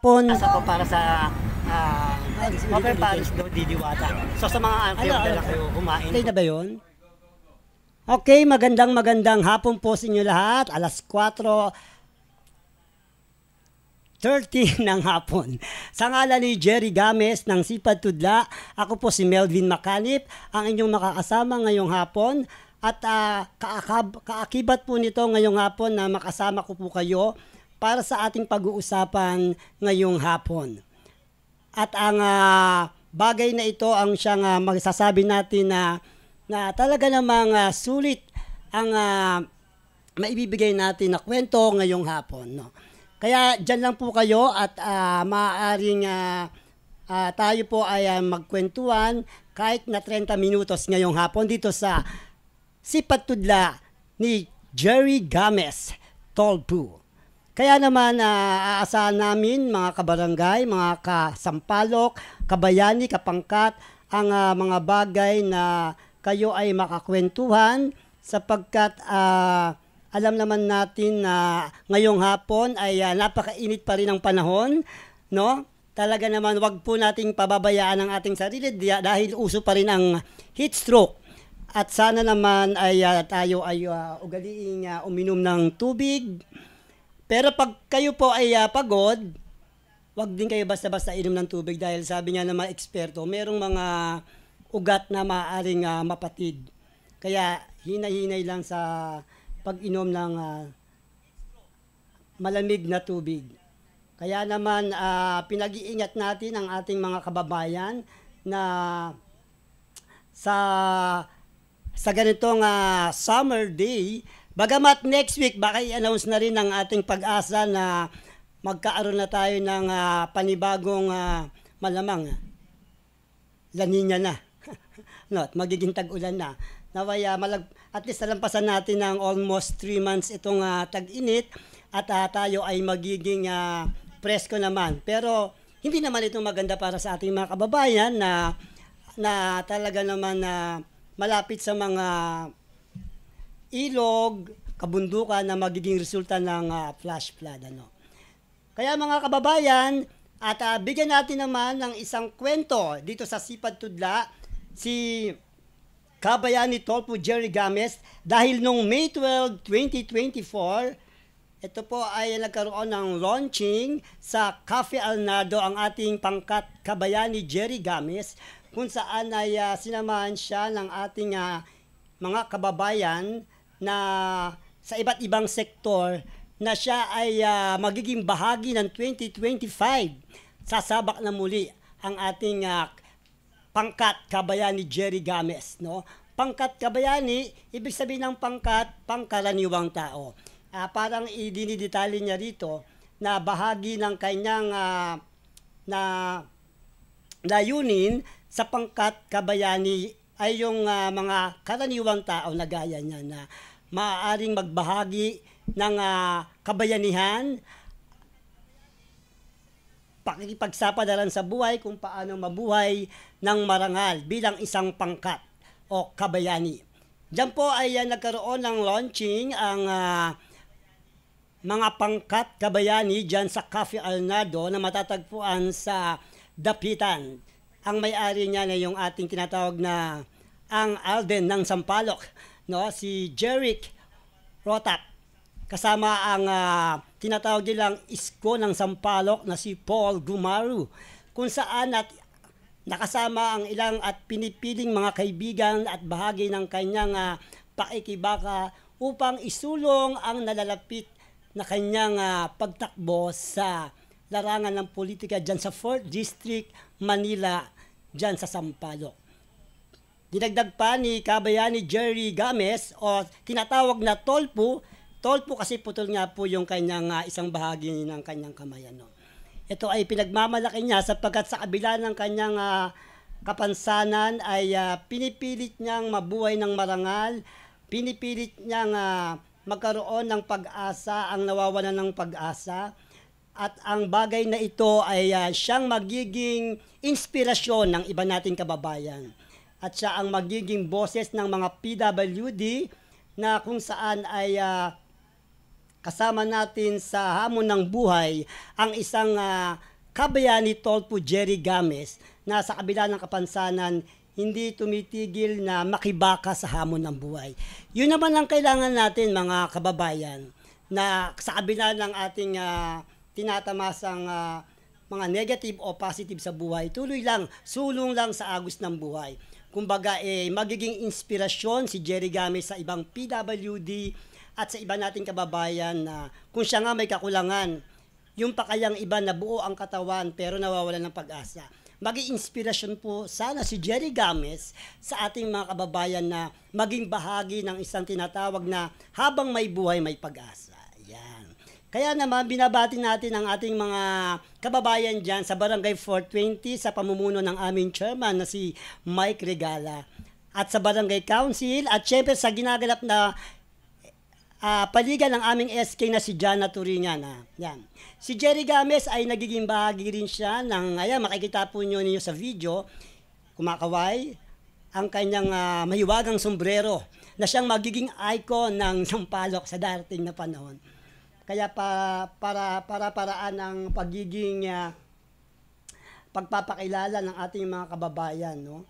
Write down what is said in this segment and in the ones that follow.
hapon. Asa po para sa Over Paris do Didiwata. So sa mga unfair na kayo kumain. Okay na ba yun? Okay, magandang hapon po sa inyo lahat. Alas 4:30 ng hapon. Sa ngalan ni Jerry Games ng Sipad Tudla, ako po si Melvin Macanip, ang inyong makakasama ngayong hapon. At kaakibat po nito ngayong hapon na makasama ko po kayo para sa ating pag-uusapan ngayong hapon. At ang bagay na ito ang siyang magsasabi natin na talaga namang sulit ang maibibigay natin na kwento ngayong hapon. No? Kaya dyan lang po kayo at maaaring tayo po ay magkwentuhan kahit na 30 minutos ngayong hapon dito sa Sipad Tudla ni Jerry Games Tolpo. Kaya naman aasahan namin mga kabarangay, mga kasampalok, kabayani, kapangkat, ang mga bagay na kayo ay makakwentuhan sapagkat alam naman natin na ngayong hapon ay napakainit pa rin ang panahon, no? Talaga naman wag po nating pababayaan ang ating sarili dahil uso pa rin ang heat stroke. At sana naman ay tayo ay ugaliing uminom ng tubig. Pero pag kayo po ay pagod, wag din kayo basta-basta inom ng tubig dahil sabi nga ng mga eksperto, merong mga ugat na maaaring mapatid. Kaya hinay-hinay lang sa pag-inom ng malamig na tubig. Kaya naman pinag-iingat natin ang ating mga kababayan na sa ganitong summer day, bagamat next week baka i-announce na rin ng ating pag-asa na magkaaroon na tayo ng panibagong malamang La Nina na. No, at magiging tag-ulan na. Naway at least nalampasan natin ng almost 3 months itong tag-init at tayo ay magiging presko naman. Pero hindi naman ito maganda para sa ating mga kababayan na talaga naman malapit sa mga ilog, kabundukan na magiging resulta ng flash flood. Ano. Kaya mga kababayan, at bigyan natin naman ng isang kwento dito sa Sipad Tudla, si Kabayani Tolpo Jerry Games, dahil noong May 12, 2024, ito po ay nagkaroon ng launching sa Cafe Alnardo ang ating pangkat Kabayani Jerry Games, kung saan ay sinamahan siya ng ating mga kababayan na sa iba't ibang sektor na siya ay magiging bahagi ng 2025. Sasabak na muli ang ating pangkat Kabayani Jerry Games. No? Pangkat Kabayani, ibig sabihin ng pangkat, pangkaraniwang tao. Parang idinidetalye niya rito na bahagi ng kanyang na layunin sa pangkat kabayani ay yung mga karaniwang tao na gaya niya na maaaring magbahagi ng kabayanihan, pakikipagsapadaran sa buhay kung paano mabuhay ng marangal bilang isang pangkat o kabayani. Diyan po ay nagkaroon ng launching ang mga pangkat kabayani dyan sa Cafe Alnardo na matatagpuan sa Dapitan. Ang may-ari niya na yung ating tinatawag na ang Alden ng Sampaloc, no? Si Jeric Rotac. Kasama ang tinatawag nilang isko ng Sampaloc na si Paul Gumaru. Kung saan at nakasama ang ilang at pinipiling mga kaibigan at bahagi ng kanyang pakikibaka upang isulong ang nalalapit na kanyang pagtakbo sa larangan ng politika dyan sa 4th District, Manila, dyan sa Sampaloc. Dinagdag pa ni Kabayani Jerry Games o tinatawag na Tolpo. Tolpo kasi putol nga po yung kanyang isang bahagi ng kanyang kamay. Ano. Ito ay pinagmamalaki niya sapagkat sa kabila ng kanyang kapansanan ay pinipilit niyang mabuhay ng marangal, pinipilit niyang magkaroon ng pag-asa ang nawawalan ng pag-asa. At ang bagay na ito ay siyang magiging inspirasyon ng iba nating kababayan. At siya ang magiging boses ng mga PWD na kung saan ay kasama natin sa hamon ng buhay ang isang kabayani Tolpo Jerry Games na sa kabila ng kapansanan, hindi tumitigil na makibaka sa hamon ng buhay. Yun naman ang kailangan natin mga kababayan, na sa kabila ng ating tinatamasang mga negative o positive sa buhay, tuloy lang, sulong lang sa agos ng buhay. Kumbaga, magiging inspirasyon si Jerry Games sa ibang PWD at sa iba nating kababayan na kung siya nga may kakulangan, yung pa kayang iba na buo ang katawan pero nawawalan ng pag-asa. Maging inspirasyon po sana si Jerry Games sa ating mga kababayan na maging bahagi ng isang tinatawag na habang may buhay may pag-asa. Yan. Kaya naman binabati natin ang ating mga kababayan dyan sa Barangay 420 sa pamumuno ng aming chairman na si Mike Regala at sa Barangay Council at syempre sa ginaganap na paligan ng aming SK na si Jana Turingan. Yan. Si Jerry Games ay nagiging bahagi rin siya ng, ayan, makikita po ninyo sa video, kumakaway, ang kanyang mahiwagang sombrero na siyang magiging icon ng Sampaloc sa darating na panahon. Kaya paraan ng pagiging pagpapakilala ng ating mga kababayan, no?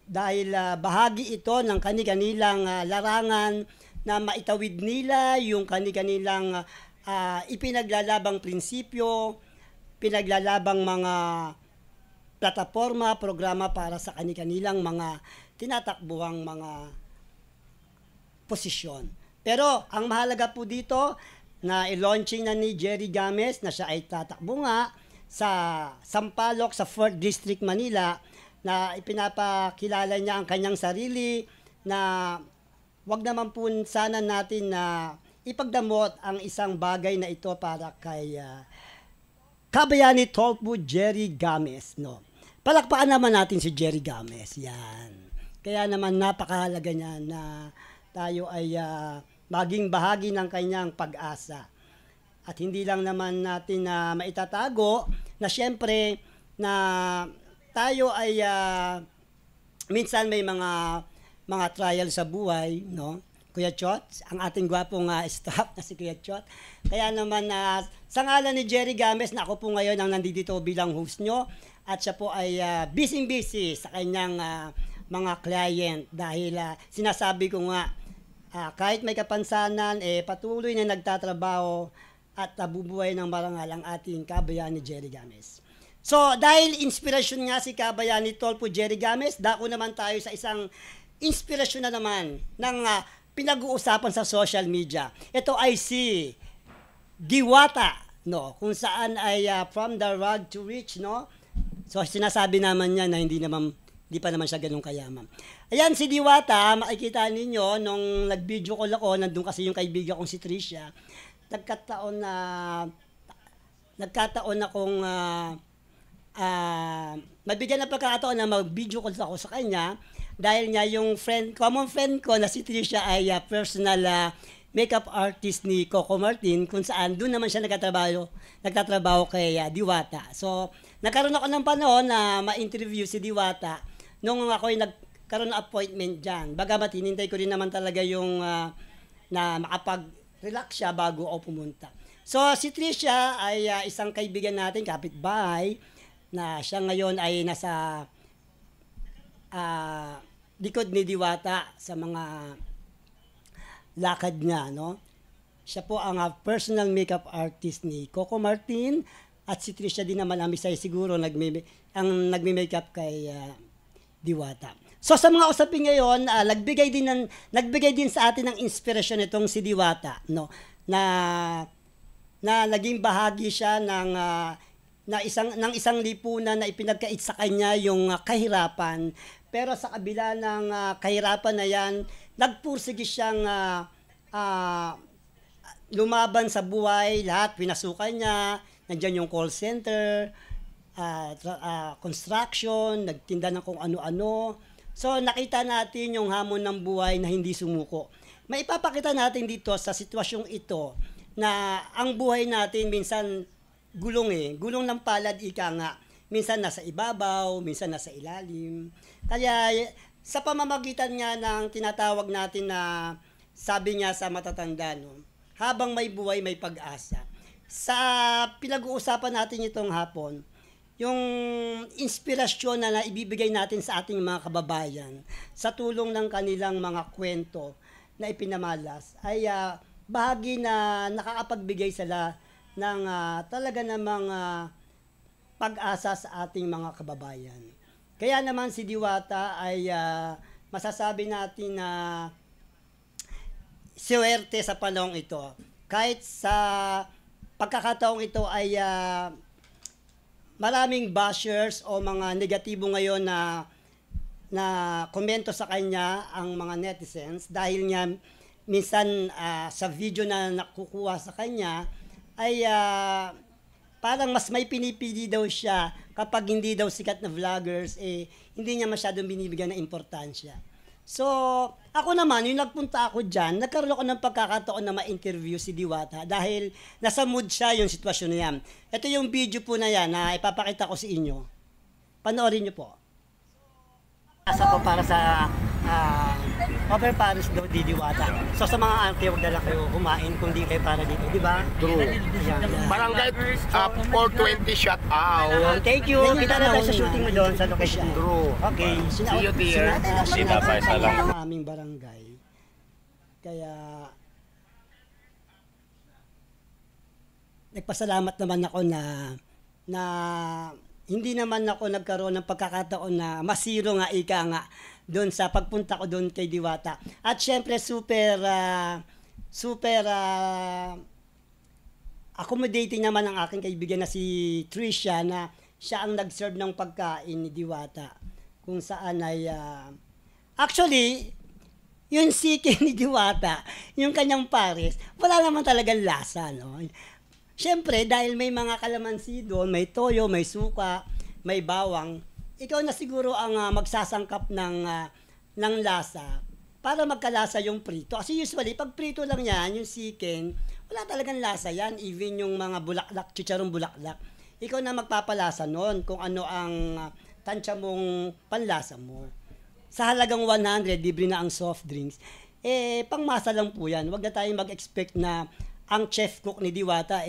Dahil bahagi ito ng kanilang larangan na maitawid nila yung kanilang ipinaglalabang prinsipyo, pinaglalabang mga plataforma, programa para sa kanilang mga tinatakbuhang mga posisyon. Pero ang mahalaga po dito na i-launching na ni Jerry Games na siya ay tatakbo nga sa Sampaloc sa 4th District Manila na ipinapakilala niya ang kanyang sarili na wag naman po sana natin na ipagdamot ang isang bagay na ito para kay kabayani Tolpo Jerry Games, no. Palakpakan naman natin si Jerry Games. Yan. Kaya naman napakahalaga niya na tayo ay maging bahagi ng kanyang pag-asa. At hindi lang naman natin na maitatago na siyempre na tayo ay minsan may mga trial sa buhay, no? Kuya Chot, ang ating gwapong staff na si Kuya Chot. Kaya naman sa ngalan ni Jerry Games na ako po ngayon ang nandito bilang host nyo at siya po ay busy sa kanyang mga client dahil sinasabi ko nga kahit may kapansanan, patuloy na nagtatrabaho at nabubuhay ng marangal ang ating kabayani Jerry Games. So, dahil inspirasyon nga si kabayani Tolpo Jerry Games, dako naman tayo sa isang inspirasyon na naman ng pinag-uusapan sa social media. Ito ay si Diwata, no, kung saan ay from the rug to rich, no. So sinasabi naman niya na hindi pa naman siya ganun kayaman. Ayan si Diwata, makikita ninyo nung nag-video call ako, nandun kasi yung kaibigan kong si Tricia. Nagkataon akong mabigyan ng pagkakataon na mag-video call ako sa kanya. Dahil nga yung common friend ko na si Tricia ay personal makeup artist ni Coco Martin kung saan doon naman siya nagtatrabaho kay Diwata. So, nagkaroon ako ng panahon na ma-interview si Diwata nung ako ay nagkaroon ng appointment dyan. Bagamat hinintay ko rin naman talaga yung na makapag-relax siya bago ako pumunta. So, si Tricia ay isang kaibigan natin, kapitbahay, na siya ngayon ay nasa likod ni Diwata sa mga lakad niya, no? Siya po ang personal makeup artist ni Coco Martin at si Tricia din naman ang misay siguro nagme-makeup kay Diwata. So sa mga usapin ngayon, nagbigay din sa atin ng inspirasyon itong si Diwata, no? Na naging bahagi siya ng isang lipunan na ipinagkait sa kanya yung kahirapan. Pero sa kabila ng kahirapan na yan, nagpursige siyang lumaban sa buhay. Lahat pinasukan niya. Nandiyan yung call center, construction, nagtinda ng kung ano-ano. So nakita natin yung hamon ng buhay na hindi sumuko. Maipapakita natin dito sa sitwasyong ito na ang buhay natin minsan gulong ng palad, ika nga. Minsan nasa ibabaw, minsan nasa ilalim. Kaya sa pamamagitan nga ng tinatawag natin na sabi nga sa matatanda, no, habang may buhay may pag-asa. Sa pinag-uusapan natin itong hapon, yung inspirasyon na naibibigay natin sa ating mga kababayan sa tulong ng kanilang mga kwento na ipinamalas ay bahagi na nakakapagbigay sila ng talaga namang pag-asa sa ating mga kababayan. Kaya naman si Diwata ay masasabi natin na swerte sa panahong ito. Kahit sa pagkakataong ito ay maraming bashers o mga negatibo ngayon na komento sa kanya ang mga netizens dahil niya minsan sa video na nakukuha sa kanya ay parang mas may pinipili daw siya kapag hindi daw sikat na vloggers, hindi niya masyadong binibigyan ng importansya. So, ako naman, yung nagpunta ako dyan, nagkaroon ako ng pagkakataon na ma-interview si Diwata dahil nasa mood siya yung sitwasyon na yan. Ito yung video po na yan na ipapakita ko sa inyo. Panoorin niyo po. Asa ko para sa Over Paris daw di Diwata. So sa mga auntie, huwag na lang kayo kumain kung di kayo para dito, di ba? True. Barangay 420 shut out. Thank you. Kita na tayo sa shooting mo doon sa location. True. Okay. See you dear. Sina ng aming barangay. Kaya nagpasalamat naman ako na hindi naman ako nagkaroon ng pagkakataon na masiro nga ika nga doon sa pagpunta ko doon kay Diwata. At syempre super accommodating naman ang aking kaibigan na si Tricia na siya ang nag-serve ng pagkain ni Diwata. Kung saan ay actually yung siki ni Diwata, yung kanyang pares, wala naman talagang lasa, no? Siyempre, dahil may mga kalamansi doon, may toyo, may suka, may bawang, ikaw na siguro ang magsasangkap ng lasa para magkalasa yung prito. Kasi usually, pag prito lang yan, yung chicken, wala talagang lasa yan. Even yung mga bulaklak, chicharong bulaklak, ikaw na magpapalasa noon kung ano ang tansya mong panlasa mo. Sa halagang 100, libre na ang soft drinks. Pangmasa lang po yan. Huwag na tayong mag-expect na ang chef cook ni Diwata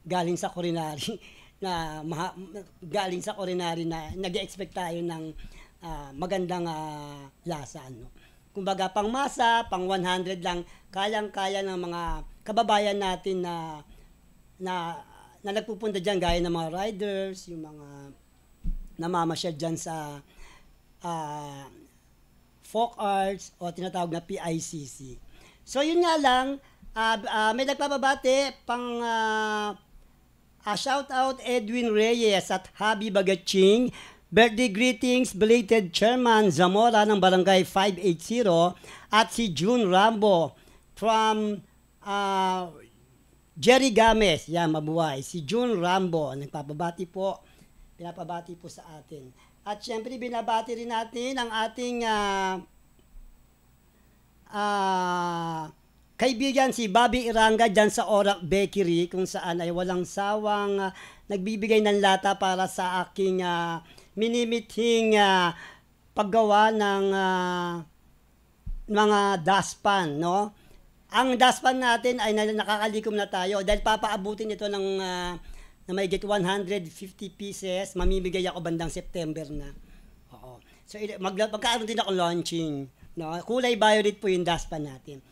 galing sa culinary na nag-expect tayo ng magandang lasa, no. Kumbaga pangmasa, pang 100 lang kayang-kaya ng mga kababayan natin na nagpupunta diyan gaya ng mga riders, yung mga namamasyal diyan sa folk arts o tinatawag na PICC. So yun nga lang, may nagpapabate pang shout out Edwin Reyes at Habi Bagaching. Birthday greetings, belated Chairman Zamora ng Barangay 580 at si June Rambo from Jerry Games. Yan, mabuhay. Si June Rambo, pinapabati po sa atin. At syempre, binabati rin natin ang ating kaibigan si Bobby Iranga dyan sa Orak Bakery kung saan ay walang sawang nagbibigay ng lata para sa aking minimithing paggawa ng mga daspan, no? Ang daspan natin ay nakakalikom na tayo dahil papaabutin ito ng na may get 150 pieces, mamimigay ako bandang September na. Oo. So magkakaroon din ako launching, no? Kulay violet po yung daspan natin.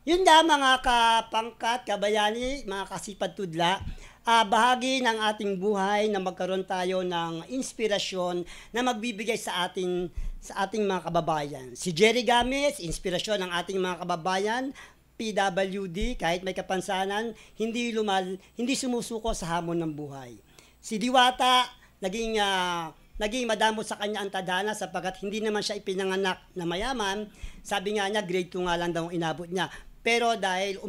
Yun na mga kapangkat, kabayani, mga kasipad tudla, bahagi ng ating buhay na magkaroon tayo ng inspirasyon na magbibigay sa ating mga kababayan. Si Jerry Games, inspirasyon ng ating mga kababayan, PWD, kahit may kapansanan, hindi sumusuko sa hamon ng buhay. Si Diwata, naging madamo sa kanya ang tadhana sapagkat hindi naman siya ipinanganak na mayaman. Sabi nga niya, grade 2 nga lang daw ang inabot niya. Pero dahil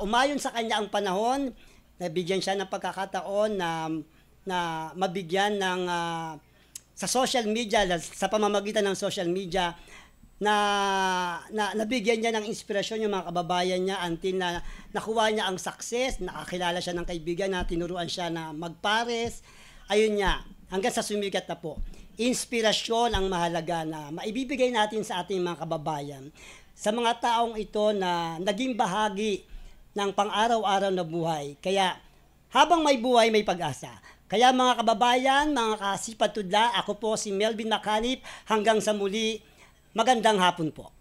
umayon sa kanya ang panahon, nabigyan siya ng pagkakataon na mabigyan ng sa social media, sa pamamagitan ng social media, na nabigyan niya ng inspirasyon yung mga kababayan niya until na nakuha niya ang success, nakakilala siya ng kaibigan na tinuruan siya na magpares. Ayun niya, hanggang sa sumikat na po. Inspirasyon ang mahalaga na maibibigay natin sa ating mga kababayan. Sa mga taong ito na naging bahagi ng pang-araw-araw na buhay. Kaya Habang may buhay, may pag-asa. Kaya mga kababayan, mga kasipatudla, ako po si Melvin Macanip. Hanggang sa muli, magandang hapon po.